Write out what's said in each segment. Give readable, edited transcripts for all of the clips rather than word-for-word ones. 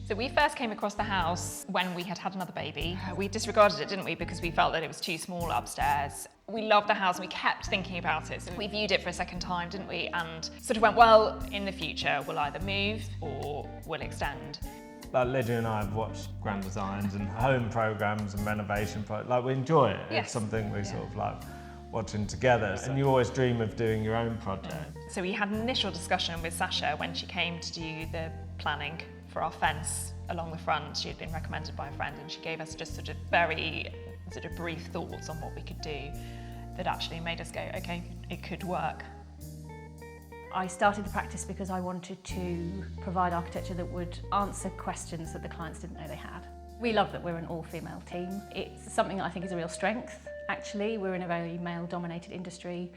So we first came across the house when we had another baby. We disregarded it, didn't we, because we felt that it was too small upstairs. We loved the house and we kept thinking about it. So we viewed it for a second time, didn't we? And sort of went, well, in the future, we'll either move or we'll extend. Like Lydia and I have watched Grand Designs and home programmes and renovation projects. Like we enjoy it. Yes. It's something we sort of like watching together. And you always dream of doing your own project. So we had an initial discussion with Sasha when she came to do the planning for our fence along the front. She had been recommended by a friend and she gave us just sort of very brief thoughts on what we could do that actually made us go, okay, it could work. I started the practice because I wanted to provide architecture that would answer questions that the clients didn't know they had. We love that we're an all-female team. It's something that I think is a real strength, actually. We're in a very male-dominated industry.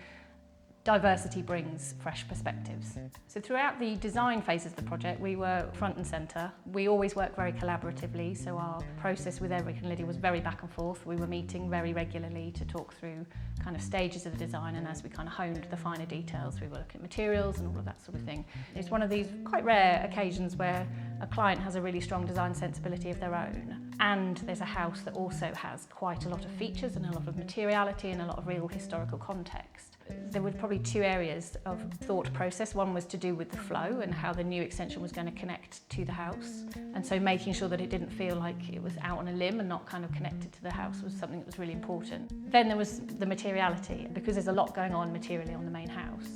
Diversity brings fresh perspectives. So throughout the design phases of the project, we were front and centre. We always work very collaboratively, so our process with Eric and Lydia was very back and forth. We were meeting very regularly to talk through kind of stages of the design, and as we kind of honed the finer details, we were looking at materials and all of that sort of thing. It's one of these quite rare occasions where a client has a really strong design sensibility of their own, and there's a house that also has quite a lot of features and a lot of materiality and a lot of real historical context. There were probably two areas of thought process. One was to do with the flow and how the new extension was going to connect to the house. And so making sure that it didn't feel like it was out on a limb and not kind of connected to the house was something that was really important. Then there was the materiality. Because there's a lot going on materially on the main house,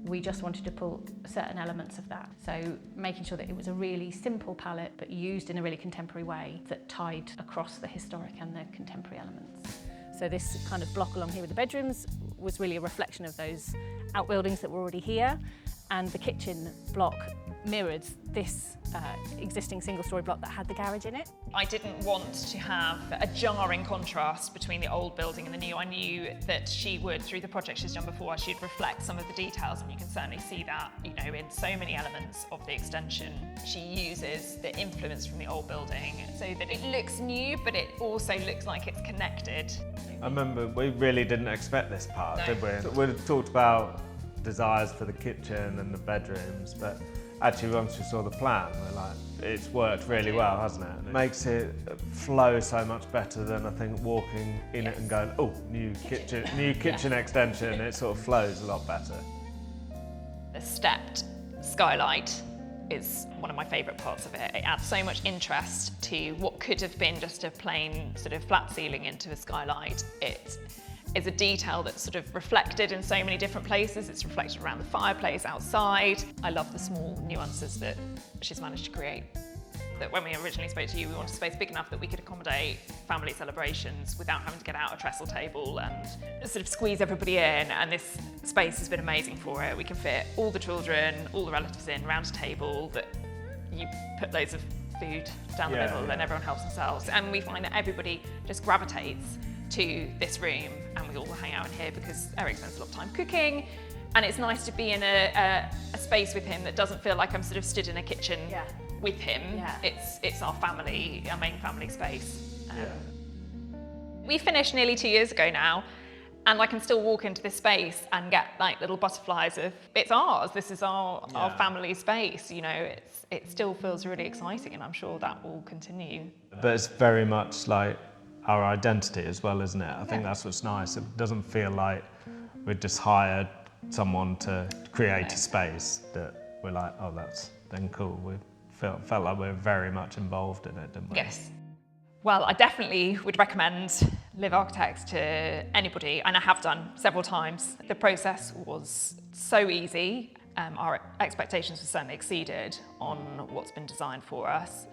we just wanted to pull certain elements of that. So making sure that it was a really simple palette but used in a really contemporary way that tied across the historic and the contemporary elements. So this kind of block along here with the bedrooms was really a reflection of those outbuildings that were already here, and the kitchen block mirrored this existing single-storey block that had the garage in it. I didn't want to have a jarring contrast between the old building and the new. I knew that she would, through the project she's done before, she'd reflect some of the details, and you can certainly see that, you know, in so many elements of the extension. She uses the influence from the old building so that it looks new, but it also looks like it's connected. I remember we really didn't expect this part, No. did we? We'd talked about desires for the kitchen and the bedrooms, but actually once we saw the plan, we're like, it's worked really well, hasn't it? It makes it flow so much better than I think walking in it and going, oh, new kitchen extension. It sort of flows a lot better. The stepped skylight is one of my favourite parts of it. It adds so much interest to what could have been just a plain sort of flat ceiling into a skylight. It is a detail that's sort of reflected in so many different places. It's reflected around the fireplace, outside. I love the small nuances that she's managed to create. That when we originally spoke to you, we wanted a space big enough that we could accommodate family celebrations without having to get out a trestle table and sort of squeeze everybody in, and this space has been amazing for it. We can fit all the children, all the relatives in around a table, that you put loads of food down the middle and everyone helps themselves, and we find that everybody just gravitates to this room, and we all hang out in here because Eric spends a lot of time cooking, and it's nice to be in a space with him that doesn't feel like I'm sort of stood in a kitchen with him. It's our family, our main family space. We finished nearly 2 years ago now, and I can still walk into this space and get like little butterflies of, it's ours, this is our family space, you know, it still feels really exciting, and I'm sure that will continue. But it's very much like our identity as well, isn't it? I think that's what's nice. It doesn't feel like we've just hired someone to create a space that we're like, oh, that's then cool. We felt like we were very much involved in it, didn't we? Yes. Well, I definitely would recommend Liv Architects to anybody, and I have done several times. The process was so easy. Our expectations were certainly exceeded on what's been designed for us.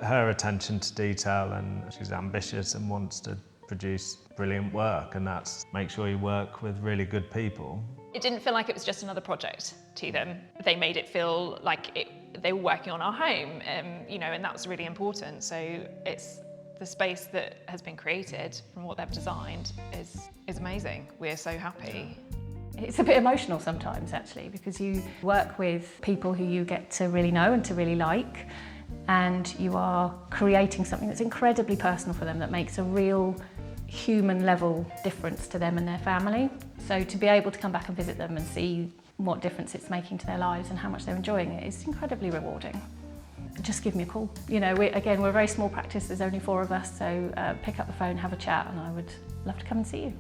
Her attention to detail, and she's ambitious and wants to produce brilliant work, and that's make sure you work with really good people. It didn't feel like it was just another project to them. They made it feel like they were working on our home, you know, and that was really important. So it's the space that has been created from what they've designed is amazing. We're so happy. It's a bit emotional sometimes, actually, because you work with people who you get to really know and to really like, and you are creating something that's incredibly personal for them, that makes a real human level difference to them and their family. So to be able to come back and visit them and see what difference it's making to their lives and how much they're enjoying it is incredibly rewarding. just give me a call. You know, we're a very small practice, there's only 4 of us, so pick up the phone, have a chat, and I would love to come and see you.